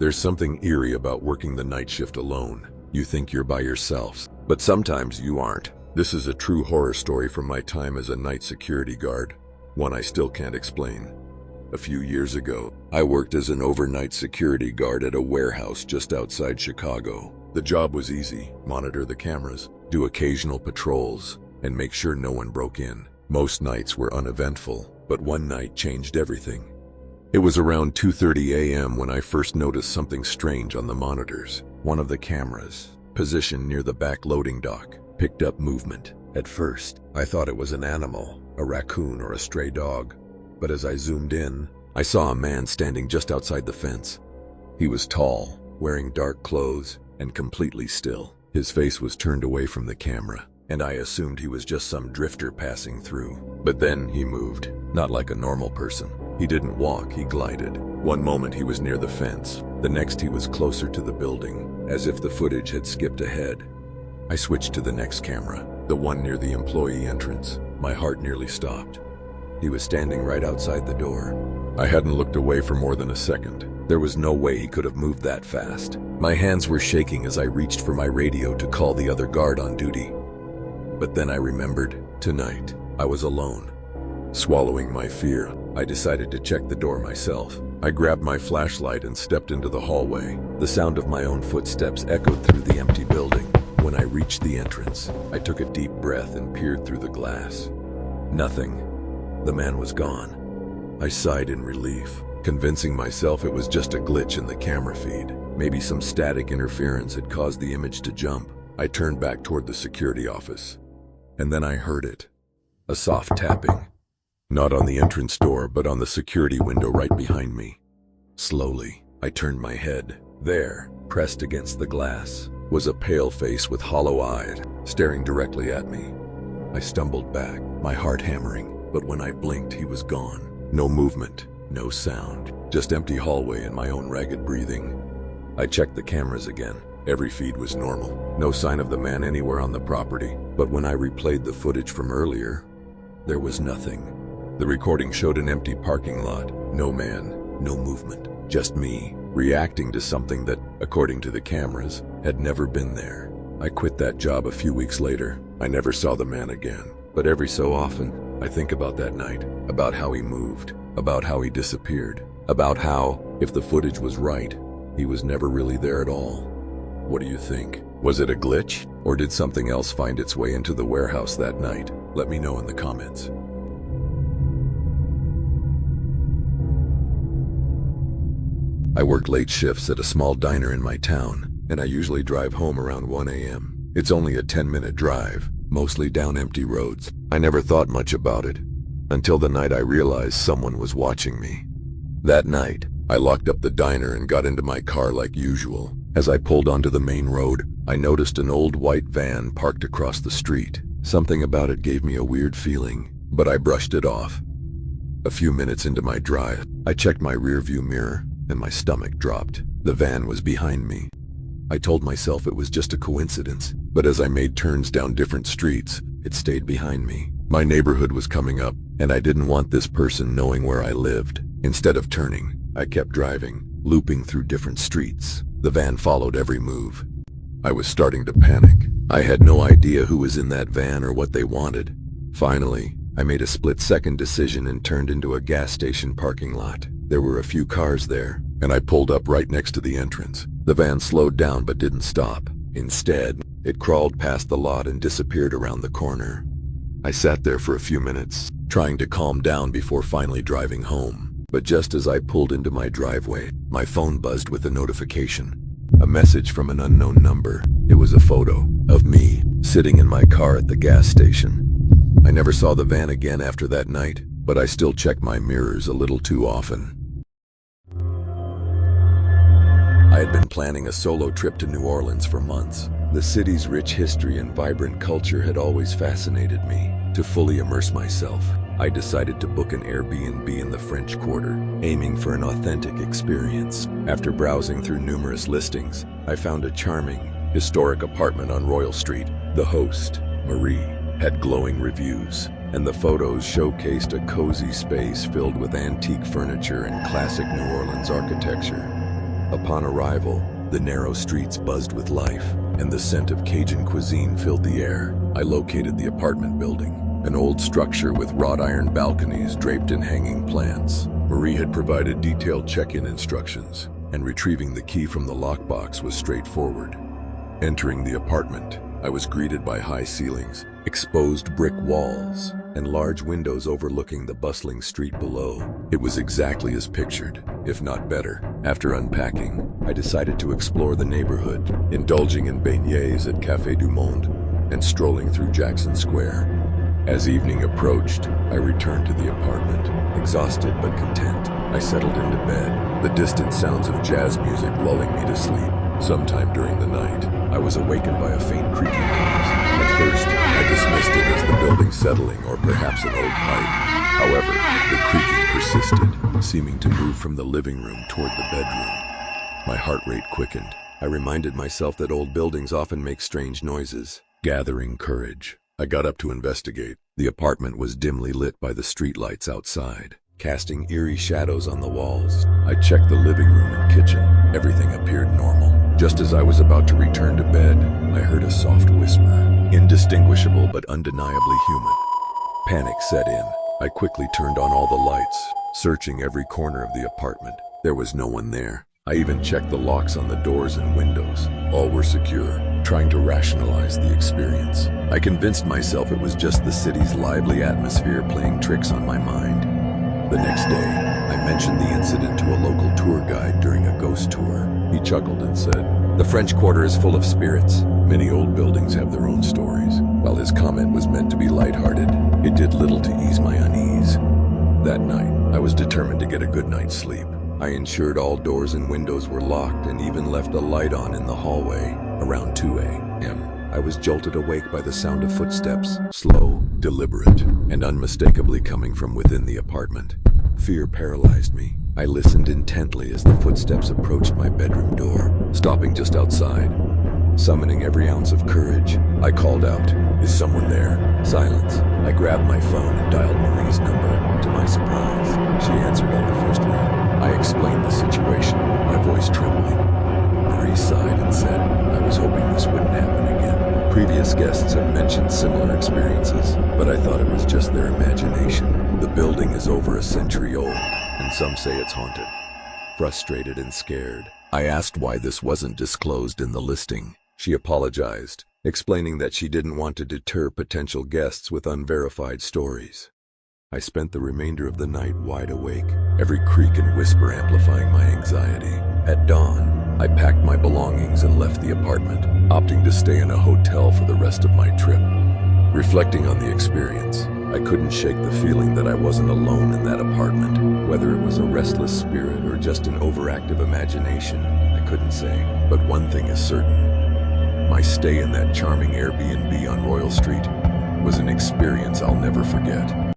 There's something eerie about working the night shift alone. You think you're by yourself, but sometimes you aren't. This is a true horror story from my time as a night security guard, one I still can't explain. A few years ago, I worked as an overnight security guard at a warehouse just outside Chicago. The job was easy: monitor the cameras, do occasional patrols, and make sure no one broke in. Most nights were uneventful, but one night changed everything. It was around 2:30 a.m. when I first noticed something strange on the monitors. One of the cameras, positioned near the back loading dock, picked up movement. At first, I thought it was an animal, a raccoon or a stray dog. But as I zoomed in, I saw a man standing just outside the fence. He was tall, wearing dark clothes, and completely still. His face was turned away from the camera, and I assumed he was just some drifter passing through. But then he moved, not like a normal person. He didn't walk, he glided. One moment he was near the fence, the next he was closer to the building, as if the footage had skipped ahead. I switched to the next camera, the one near the employee entrance. My heart nearly stopped. He was standing right outside the door. I hadn't looked away for more than a second. There was no way he could have moved that fast. My hands were shaking as I reached for my radio to call the other guard on duty. But then I remembered, tonight, I was alone. Swallowing my fear, I decided to check the door myself. I grabbed my flashlight and stepped into the hallway. The sound of my own footsteps echoed through the empty building. When I reached the entrance, I took a deep breath and peered through the glass. Nothing. The man was gone. I sighed in relief, convincing myself it was just a glitch in the camera feed. Maybe some static interference had caused the image to jump. I turned back toward the security office. And then I heard it. A soft tapping. Not on the entrance door, but on the security window right behind me. Slowly, I turned my head. There, pressed against the glass, was a pale face with hollow eyes, staring directly at me. I stumbled back, my heart hammering, but when I blinked, he was gone. No movement, no sound, just empty hallway and my own ragged breathing. I checked the cameras again. Every feed was normal. No sign of the man anywhere on the property. But when I replayed the footage from earlier, there was nothing. The recording showed an empty parking lot. No man, no movement. Just me, reacting to something that, according to the cameras, had never been there. I quit that job a few weeks later. I never saw the man again. But every so often, I think about that night, about how he moved, about how he disappeared, about how, if the footage was right, he was never really there at all. What do you think? Was it a glitch, or did something else find its way into the warehouse that night? Let me know in the comments. I work late shifts at a small diner in my town, and I usually drive home around 1 a.m. It's only a 10-minute drive, mostly down empty roads. I never thought much about it, until the night I realized someone was watching me. That night, I locked up the diner and got into my car like usual. As I pulled onto the main road, I noticed an old white van parked across the street. Something about it gave me a weird feeling, but I brushed it off. A few minutes into my drive, I checked my rearview mirror, and my stomach dropped. The van was behind me. I told myself it was just a coincidence, but as I made turns down different streets, it stayed behind me. My neighborhood was coming up, and I didn't want this person knowing where I lived. Instead of turning, I kept driving, looping through different streets. The van followed every move. I was starting to panic. I had no idea who was in that van or what they wanted. Finally, I made a split-second decision and turned into a gas station parking lot. There were a few cars there, and I pulled up right next to the entrance. The van slowed down but didn't stop. Instead, it crawled past the lot and disappeared around the corner. I sat there for a few minutes, trying to calm down before finally driving home. But just as I pulled into my driveway, my phone buzzed with a notification. A message from an unknown number. It was a photo of me sitting in my car at the gas station. I never saw the van again after that night, but I still check my mirrors a little too often. I had been planning a solo trip to New Orleans for months. The city's rich history and vibrant culture had always fascinated me. To fully immerse myself, I decided to book an Airbnb in the French Quarter, aiming for an authentic experience. After browsing through numerous listings, I found a charming, historic apartment on Royal Street. The host, Marie, had glowing reviews, and the photos showcased a cozy space filled with antique furniture and classic New Orleans architecture. Upon arrival, the narrow streets buzzed with life, and the scent of Cajun cuisine filled the air. I located the apartment building, an old structure with wrought iron balconies draped in hanging plants. Marie had provided detailed check-in instructions, and retrieving the key from the lockbox was straightforward. Entering the apartment, I was greeted by high ceilings, exposed brick walls, and large windows overlooking the bustling street below. It was exactly as pictured, if not better. After unpacking, I decided to explore the neighborhood, indulging in beignets at Café du Monde and strolling through Jackson Square. As evening approached, I returned to the apartment, exhausted but content. I settled into bed, the distant sounds of jazz music lulling me to sleep. Sometime during the night, I was awakened by a faint creaking noise. At first, I dismissed it as the building settling or perhaps an old pipe. However, the creaking persisted, seeming to move from the living room toward the bedroom. My heart rate quickened. I reminded myself that old buildings often make strange noises. Gathering courage, I got up to investigate. The apartment was dimly lit by the streetlights outside, casting eerie shadows on the walls. I checked the living room and kitchen. Everything appeared normal. Just as I was about to return to bed, I heard a soft whisper, indistinguishable but undeniably human. Panic set in. I quickly turned on all the lights, searching every corner of the apartment. There was no one there. I even checked the locks on the doors and windows. All were secure, trying to rationalize the experience. I convinced myself it was just the city's lively atmosphere playing tricks on my mind. The next day, I mentioned the incident to a local tour guide during a ghost tour. He chuckled and said, "The French Quarter is full of spirits. Many old buildings have their own stories." While his comment was meant to be lighthearted, it did little to ease my unease. That night, I was determined to get a good night's sleep. I ensured all doors and windows were locked and even left a light on in the hallway. Around 2 a.m., I was jolted awake by the sound of footsteps, slow, deliberate, and unmistakably coming from within the apartment. Fear paralyzed me. I listened intently as the footsteps approached my bedroom door, stopping just outside. Summoning every ounce of courage, I called out, "Is someone there?" Silence. I grabbed my phone and dialed Marie's number. To my surprise, she answered on the first ring. I explained the situation, my voice trembling. Marie sighed and said, "I was hoping this wouldn't happen again. Previous guests have mentioned similar experiences, but I thought it was just their imagination. The building is over a century old, and some say it's haunted." Frustrated and scared, I asked why this wasn't disclosed in the listing. She apologized, explaining that she didn't want to deter potential guests with unverified stories. I spent the remainder of the night wide awake, every creak and whisper amplifying my anxiety. At dawn, I packed my belongings and left the apartment, opting to stay in a hotel for the rest of my trip. Reflecting on the experience, I couldn't shake the feeling that I wasn't alone in that apartment. Whether it was a restless spirit or just an overactive imagination, I couldn't say. But one thing is certain: my stay in that charming Airbnb on Royal Street was an experience I'll never forget.